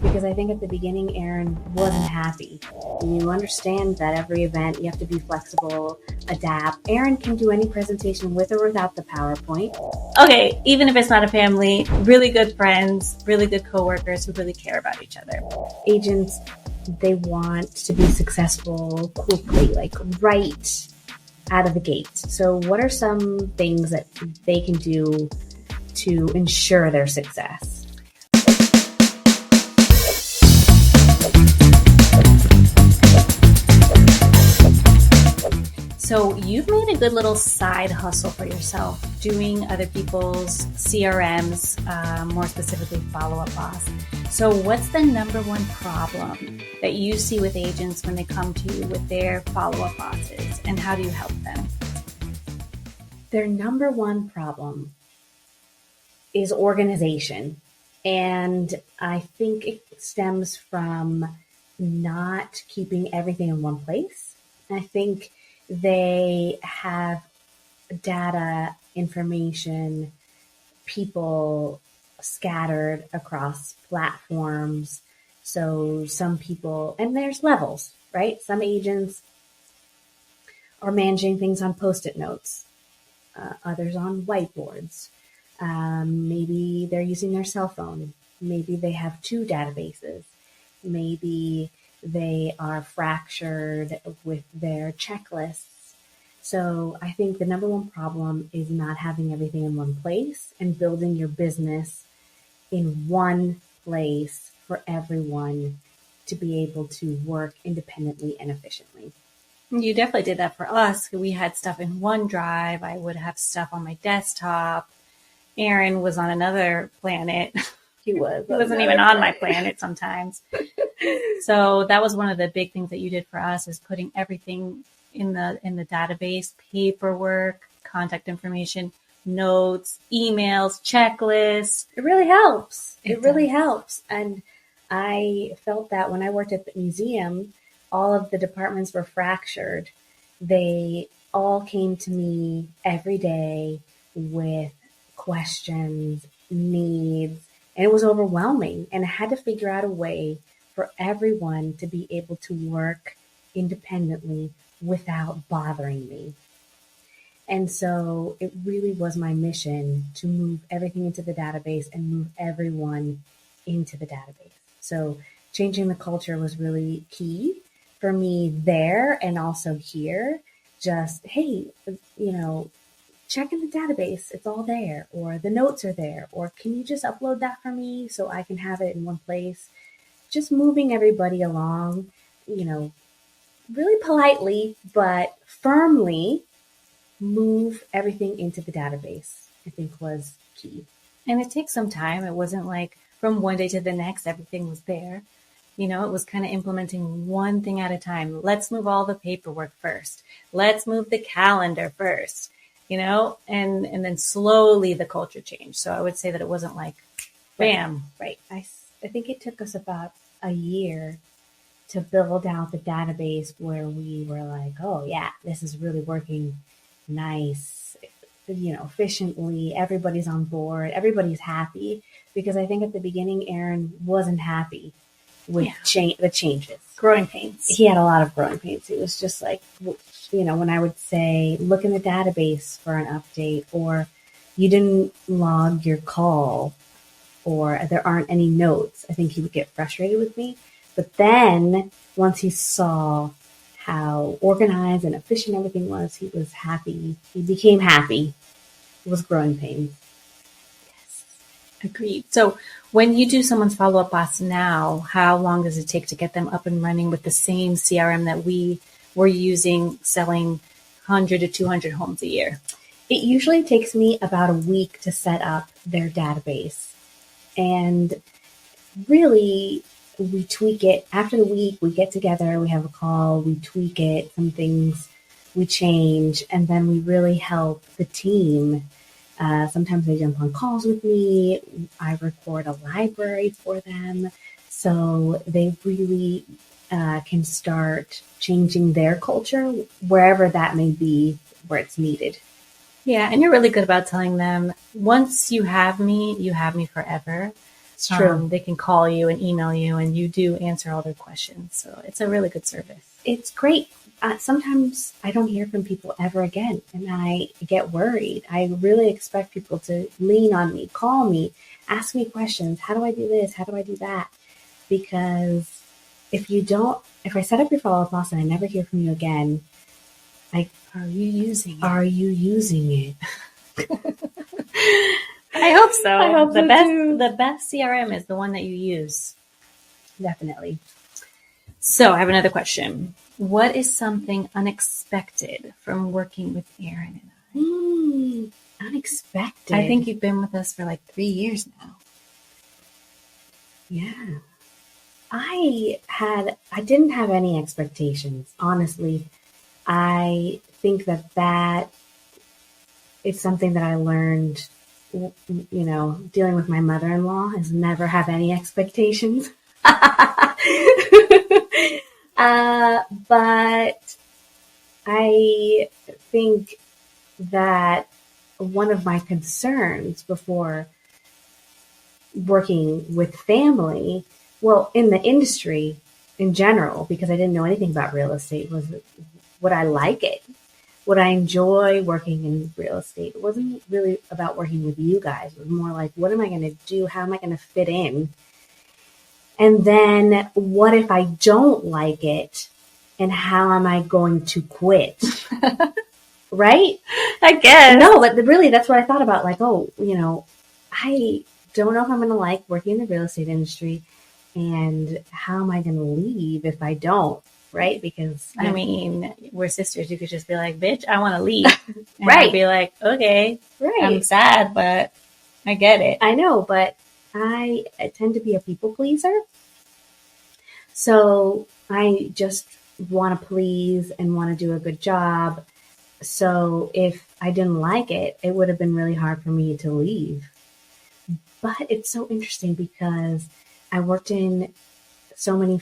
because I think at the beginning, Aaron wasn't happy. You understand that every event, you have to be flexible, adapt. Aaron can do any presentation with or without the PowerPoint. Okay, even if it's not a family, really good friends, really good coworkers who really care about each other. Agents, they want to be successful quickly, like right out of the gate. So what are some things that they can do to ensure their success? So you've made a good little side hustle for yourself, doing other people's CRMs, more specifically Follow-Up Boss. So what's the number one problem that you see with agents when they come to you with their follow-up bosses, and how do you help them? Their number one problem is organization. And I think it stems from not keeping everything in one place. I think they have data, information, people scattered across platforms. So some people, and there's levels, right? Some agents are managing things on Post-it notes, others on whiteboards. Maybe they're using their cell phone. Maybe they have two databases. Maybe they are fractured with their checklists. So I think the number one problem is not having everything in one place and building your business in one place for everyone to be able to work independently and efficiently. You definitely did that for us. We had stuff in OneDrive. I would have stuff on my desktop. Aaron was on another planet. He wasn't even on my planet sometimes. So that was one of the big things that you did for us, is putting everything in the database: paperwork, contact information, notes, emails, checklists. It really helps. It really helps. And I felt that when I worked at the museum, all of the departments were fractured. They all came to me every day with questions, needs, and it was overwhelming. And I had to figure out a way for everyone to be able to work independently without bothering me. And so it really was my mission to move everything into the database and move everyone into the database. So changing the culture was really key for me there, and also here. Just, hey, check in the database, it's all there, or the notes are there, or can you just upload that for me so I can have it in one place? Just moving everybody along, really politely, but firmly move everything into the database, I think was key. And it takes some time. It wasn't like from one day to the next, everything was there. It was kind of implementing one thing at a time. Let's move all the paperwork first. Let's move the calendar first, and then slowly the culture changed. So I would say that it wasn't like, bam. Right. I think it took us about a year to build out the database where we were like, oh yeah, this is really working nice, efficiently. Everybody's on board. Everybody's happy. Because I think at the beginning, Aaron wasn't happy with the changes. Growing pains. He had a lot of growing pains. It was just like, when I would say, look in the database for an update, or you didn't log your call, or there aren't any notes, I think he would get frustrated with me. But then once he saw how organized and efficient everything was, he was happy. He became happy. It was growing pains. Yes, agreed. So when you do someone's follow-up boss now, how long does it take to get them up and running with the same CRM that we were using, selling 100 to 200 homes a year? It usually takes me about a week to set up their database. And really, we tweak it. After the week, we get together, we have a call, we tweak it, some things we change, and then we really help the team. Sometimes they jump on calls with me. I record a library for them. So they really can start changing their culture wherever that may be, where it's needed. Yeah, and you're really good about telling them, once you have me forever. It's true. They can call you and email you, and you do answer all their questions. So it's a really good service. It's great. Sometimes I don't hear from people ever again, and I get worried. I really expect people to lean on me, call me, ask me questions. How do I do this? How do I do that? Because if I set up your follow-up loss and I never hear from you again, are you using it? Are you using it? I hope so. I hope so too. The best CRM is the one that you use. Definitely. So I have another question. What is something unexpected from working with Erin and I? Unexpected. I think you've been with us for like 3 years now. Yeah. I didn't have any expectations, honestly. I think that is something that I learned, dealing with my mother-in-law, is never have any expectations. But I think that one of my concerns before working with family, well, in the industry in general, because I didn't know anything about real estate, was would I like it? Would I enjoy working in real estate? It wasn't really about working with you guys. It was more like, what am I going to do? How am I going to fit in? And then what if I don't like it? And how am I going to quit? Right? I guess. No, but really that's what I thought about. Like, I don't know if I'm going to like working in the real estate industry. And how am I going to leave if I don't? Right? Because I mean, we're sisters. You could just be like, bitch, I want to leave. And right. I'd be like, okay, right. I'm sad, but I get it. I know, but I tend to be a people pleaser. So I just want to please and want to do a good job. So if I didn't like it, it would have been really hard for me to leave. But it's so interesting because I worked in so many,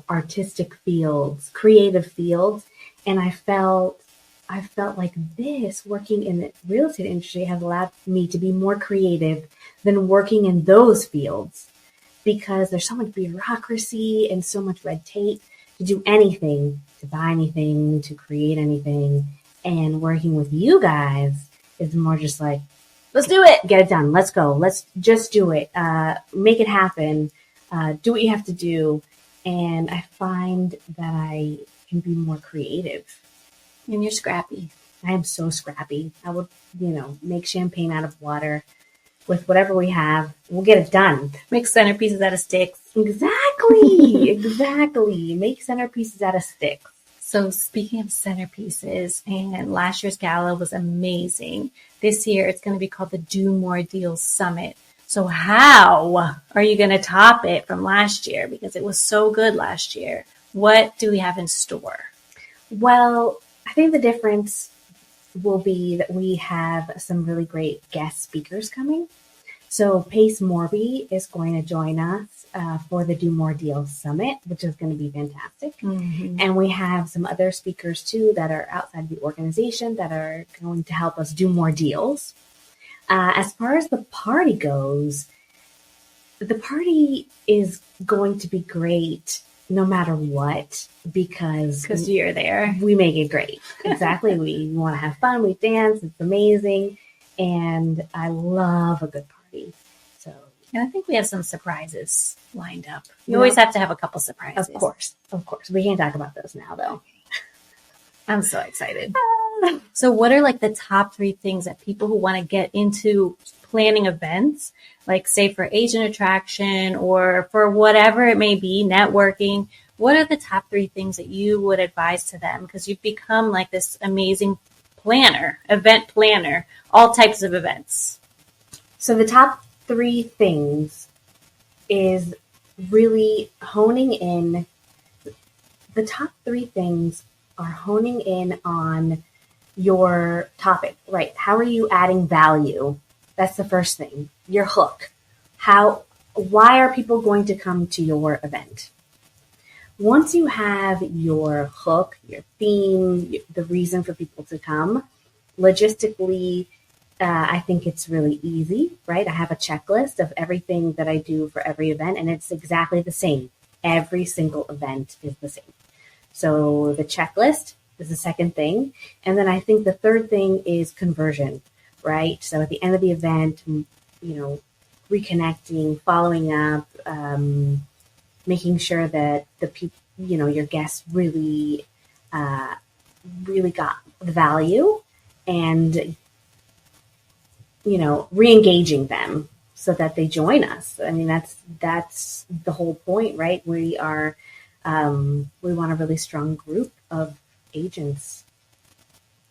artistic fields, creative fields, and I felt like this working in the real estate industry has allowed me to be more creative than working in those fields, because there's so much bureaucracy and so much red tape to do anything, to buy anything, to create anything. And working with you guys is more just like, let's do it, get it done, let's go, let's just do it, make it happen, do what you have to do. And I find that I can be more creative. And you're scrappy. I am so scrappy. I would, make champagne out of water with whatever we have. We'll get it done. Make centerpieces out of sticks. Exactly. Exactly. Make centerpieces out of sticks. So speaking of centerpieces, and last year's gala was amazing. This year it's going to be called the Do More Deals Summit. So how are you going to top it from last year? Because it was so good last year. What do we have in store? Well, I think the difference will be that we have some really great guest speakers coming. So Pace Morby is going to join us for the Do More Deals Summit, which is going to be fantastic. Mm-hmm. And we have some other speakers too that are outside the organization that are going to help us do more deals. As far as the party goes, the party is going to be great no matter what, because you're there. We make it great. Exactly. We want to have fun. We dance. It's amazing. And I love a good party. So, and I think we have some surprises lined up. You always have to have a couple surprises. Of course. We can't talk about those now, though. I'm so excited. So what are like the top 3 things that people who want to get into planning events, like say for agent attraction or for whatever it may be, networking, what are the top 3 things that you would advise to them? Because you've become like this amazing planner, event planner, all types of events. So the top 3 things is really honing in. The top 3 things are honing in on your topic, right? How are you adding value? That's the first thing. Your hook. Why are people going to come to your event? Once you have your hook, your theme, the reason for people to come, logistically, I think it's really easy, right? I have a checklist of everything that I do for every event, and it's exactly the same. Every single event is the same. So the checklist is the second thing. And then I think the third thing is conversion, right? So at the end of the event, reconnecting, following up, making sure that the people, your guests really got the value, and re-engaging them so that they join us. I mean, that's the whole point, right? We want a really strong group of agents.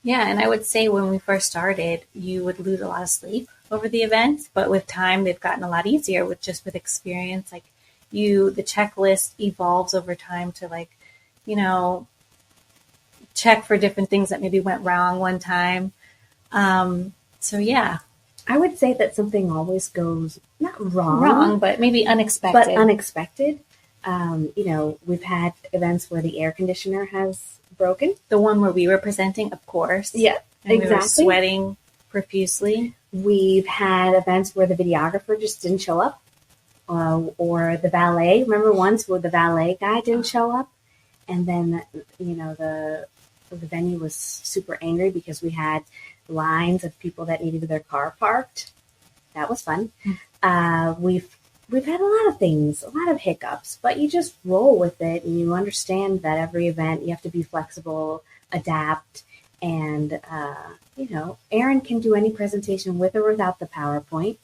Yeah, and I would say when we first started, you would lose a lot of sleep over the events, but with time, they've gotten a lot easier with experience. Like the checklist evolves over time to check for different things that maybe went wrong one time. So yeah. I would say that something always goes not wrong, but maybe unexpected. We've had events where the air conditioner has broken. The one where we were presenting, of course. Yeah, and exactly. We were sweating profusely. We've had events where the videographer just didn't show up, or the valet. Remember once where the valet guy didn't show up, and then the venue was super angry because we had lines of people that needed their car parked. That was fun. We've had a lot of things, a lot of hiccups, but you just roll with it, and you understand that every event you have to be flexible, adapt, and Erin can do any presentation with or without the PowerPoint.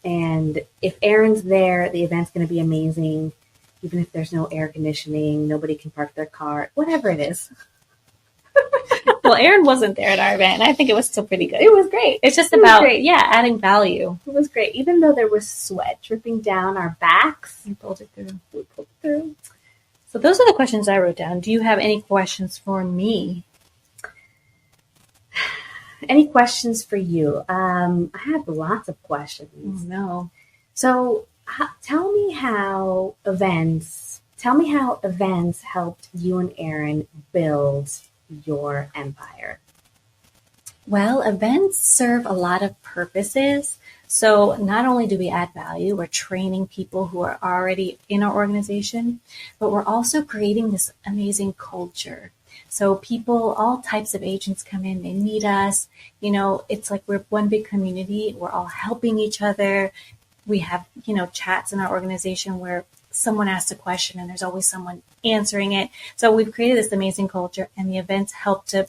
And if Erin's there, the event's going to be amazing, even if there's no air conditioning, nobody can park their car, whatever it is. Well, Erin wasn't there at our event, and I think it was still pretty good. It was great. It's just about, adding value. It was great. Even though there was sweat dripping down our backs, we pulled it through. So those are the questions I wrote down. Do you have any questions for me? Any questions for you? I have lots of questions. Oh, no. So tell me how events helped you and Erin build your empire. Well, events serve a lot of purposes. So not only do we add value, we're training people who are already in our organization, but we're also creating this amazing culture. So people, all types of agents come in, they meet us. It's like we're one big community. We're all helping each other. We have, chats in our organization where someone asks a question and there's always someone answering it. So we've created this amazing culture, and the events help to,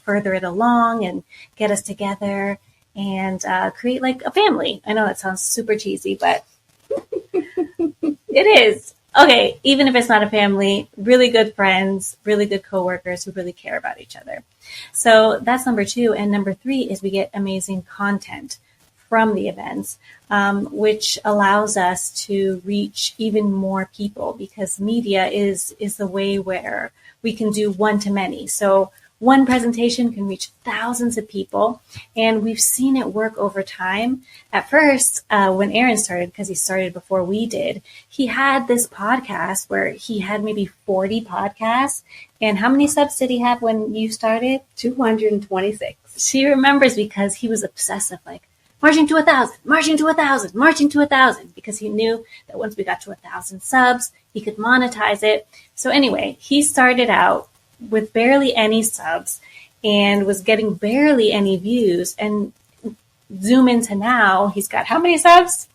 further it along and get us together and create like a family. I know that sounds super cheesy, but it is. Okay, even if it's not a family, really good friends, really good coworkers who really care about each other. So that's number 2. And number 3 is we get amazing content from the events, which allows us to reach even more people, because media is the way where we can do one-to-many. So one presentation can reach thousands of people, and we've seen it work over time. At first, when Erin started, because he started before we did, he had this podcast where he had maybe 40 podcasts. And how many subs did he have when you started? 226. She remembers because he was obsessive, like, marching to 1,000, marching to 1,000, marching to 1,000, because he knew that once we got to 1,000 subs, he could monetize it. So anyway, he started out with barely any subs and was getting barely any views, and zoom into now, he's got how many subs?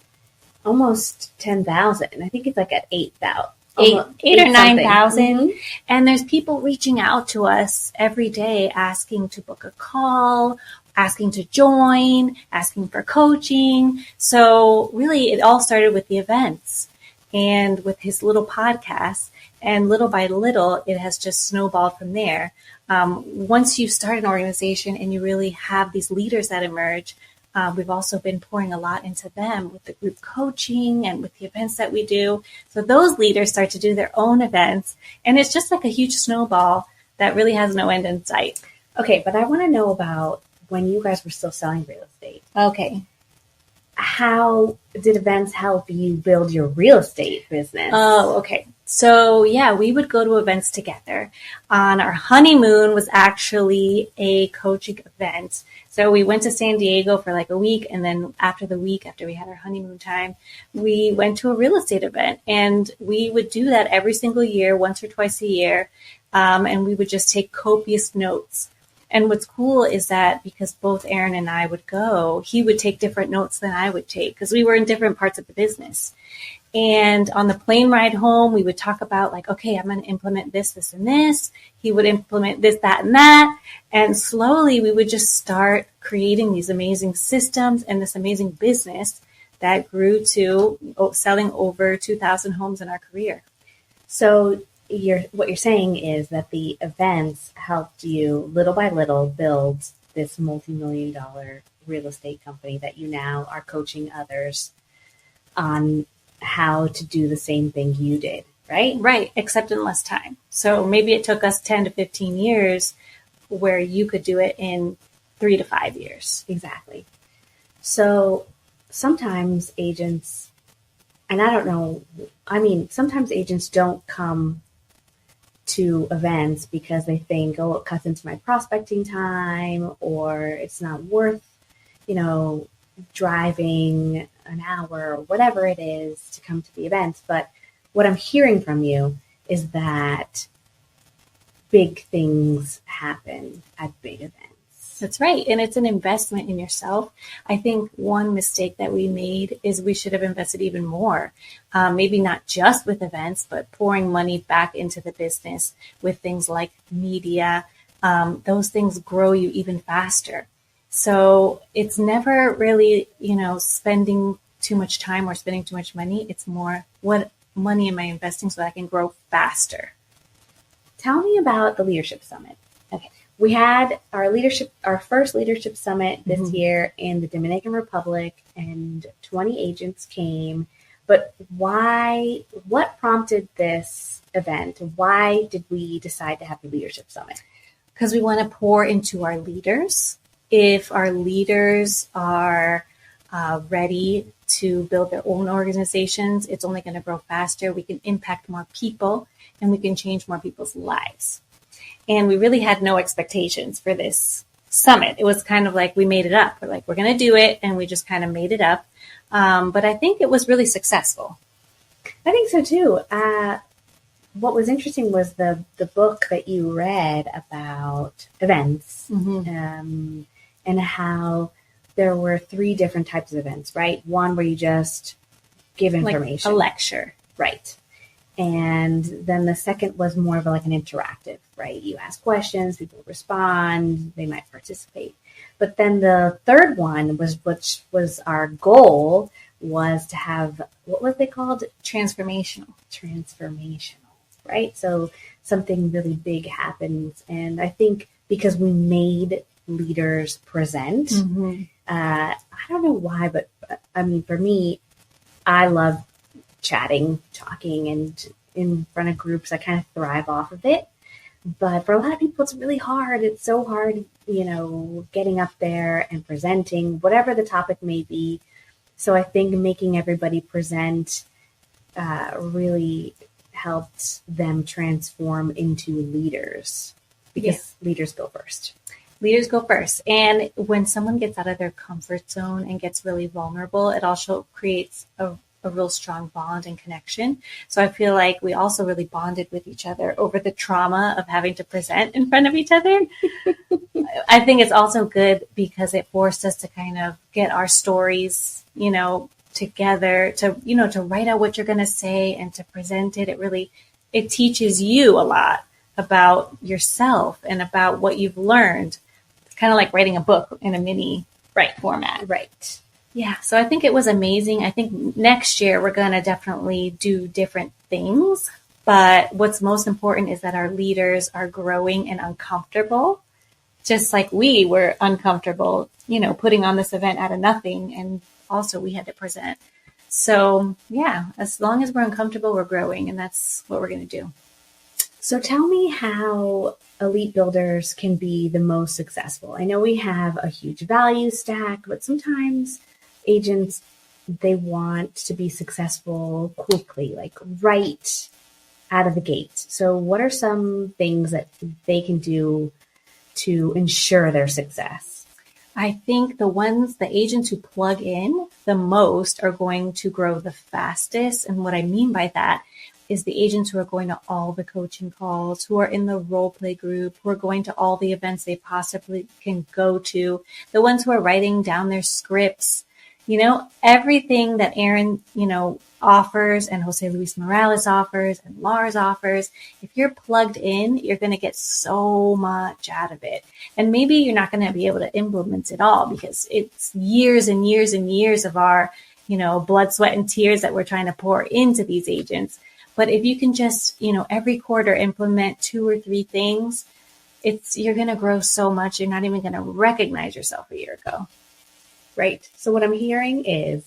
Almost 10,000. I think it's like at 8,000. 8 or 9,000. Mm-hmm. And there's people reaching out to us every day asking to book a call, asking to join, asking for coaching. So really it all started with the events and with his little podcast, and little by little it has just snowballed from there. Once you start an organization and you really have these leaders that emerge, we've also been pouring a lot into them with the group coaching and with the events that we do. So those leaders start to do their own events, and it's just like a huge snowball that really has no end in sight. Okay, but I want to know about when you guys were still selling real estate. Okay. how did events help you build your real estate business? Oh, okay. So yeah, we would go to events together. On our honeymoon was actually a coaching event. So we went to San Diego for like a week. And then after the week, after we had our honeymoon time, we went to a real estate event, and we would do that every single year, once or twice a year. And we would just take copious notes. And what's cool is that because both Aaron and I would go, he would take different notes than I would take because we were in different parts of the business. And on the plane ride home, we would talk about like, okay, I'm going to implement this, this, and this. He would implement this, that, and that. And slowly we would just start creating these amazing systems and this amazing business that grew to selling over 2,000 homes in our career. So what you're saying is that the events helped you little by little build this multi-million-dollar real estate company that you now are coaching others on how to do the same thing you did, right? Right, except in less time. So maybe it took us 10 to 15 years where you could do it in 3 to 5 years. Exactly. So sometimes agents, and I don't know, I mean, sometimes agents don't come to events because they think, oh, it cuts into my prospecting time, or it's not worth, driving an hour or whatever it is to come to the events. But what I'm hearing from you is that big things happen at big events. That's right. And it's an investment in yourself. I think one mistake that we made is we should have invested even more. Maybe not just with events, but pouring money back into the business with things like media. Those things grow you even faster. So it's never really, spending too much time or spending too much money. It's more, what money am I investing so that I can grow faster? Tell me about the Leadership Summit. Okay. We had our first leadership summit this year in the Dominican Republic, and 20 agents came. But what prompted this event? Why did we decide to have the leadership summit? Because we want to pour into our leaders. If our leaders are ready to build their own organizations, it's only going to grow faster. We can impact more people, and we can change more people's lives. And we really had no expectations for this summit. It was kind of like we made it up. We're like, we're going to do it, and we just kind of made it up. But I think it was really successful. I think so too. What was interesting was the book that you read about events, and how there were 3 different types of events, right? One where you just give information. Like a lecture. Right. And then the second was more of like an interactive, right? You ask questions, people respond, they might participate. But then the third one which was our goal, was to have, what was they called? Transformational, right? So something really big happens. And I think because we made leaders present, I don't know why, but I mean, for me, I love chatting, talking, and in front of groups, I kind of thrive off of it. But for a lot of people, it's really hard. It's so hard, getting up there and presenting, whatever the topic may be. So I think making everybody present really helped them transform into leaders, because leaders go first. Leaders go first. And when someone gets out of their comfort zone and gets really vulnerable, it also creates a real strong bond and connection. So I feel like we also really bonded with each other over the trauma of having to present in front of each other. I think it's also good because it forced us to kind of get our stories, together, to write out what you're going to say and to present it. It teaches you a lot about yourself and about what you've learned. It's kind of like writing a book in a mini format. Right. Yeah. So I think it was amazing. I think next year we're going to definitely do different things. But what's most important is that our leaders are growing and uncomfortable, just like we were uncomfortable, putting on this event out of nothing. And also we had to present. So yeah, as long as we're uncomfortable, we're growing. And that's what we're going to do. So tell me how elite builders can be the most successful. I know we have a huge value stack, but sometimes agents they want to be successful quickly, like right out of the gate. So what are some things that they can do to ensure their success? I think the agents who plug in the most are going to grow the fastest. And what I mean by that is the agents who are going to all the coaching calls, who are in the role play group, who are going to all the events they possibly can go to, the ones who are writing down their scripts, everything that Aaron, offers and Jose Luis Morales offers and Lars offers. If you're plugged in, you're going to get so much out of it. And maybe you're not going to be able to implement it all because it's years and years and years of our, blood, sweat, and tears that we're trying to pour into these agents. But if you can just, every quarter implement 2 or 3 things, you're going to grow so much. You're not even going to recognize yourself a year ago. Right. So what I'm hearing is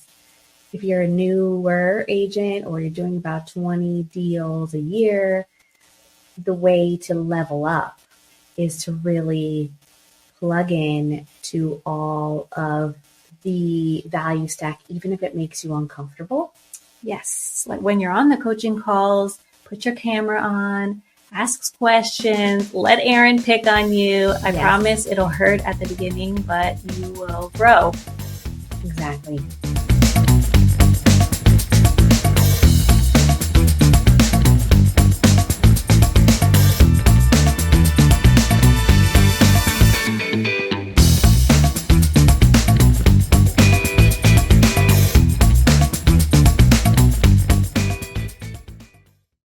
if you're a newer agent or you're doing about 20 deals a year, the way to level up is to really plug in to all of the value stack, even if it makes you uncomfortable. Yes. Like when you're on the coaching calls, put your camera on, ask questions, let Aaron pick on you. I promise it'll hurt at the beginning, but you will grow. Exactly.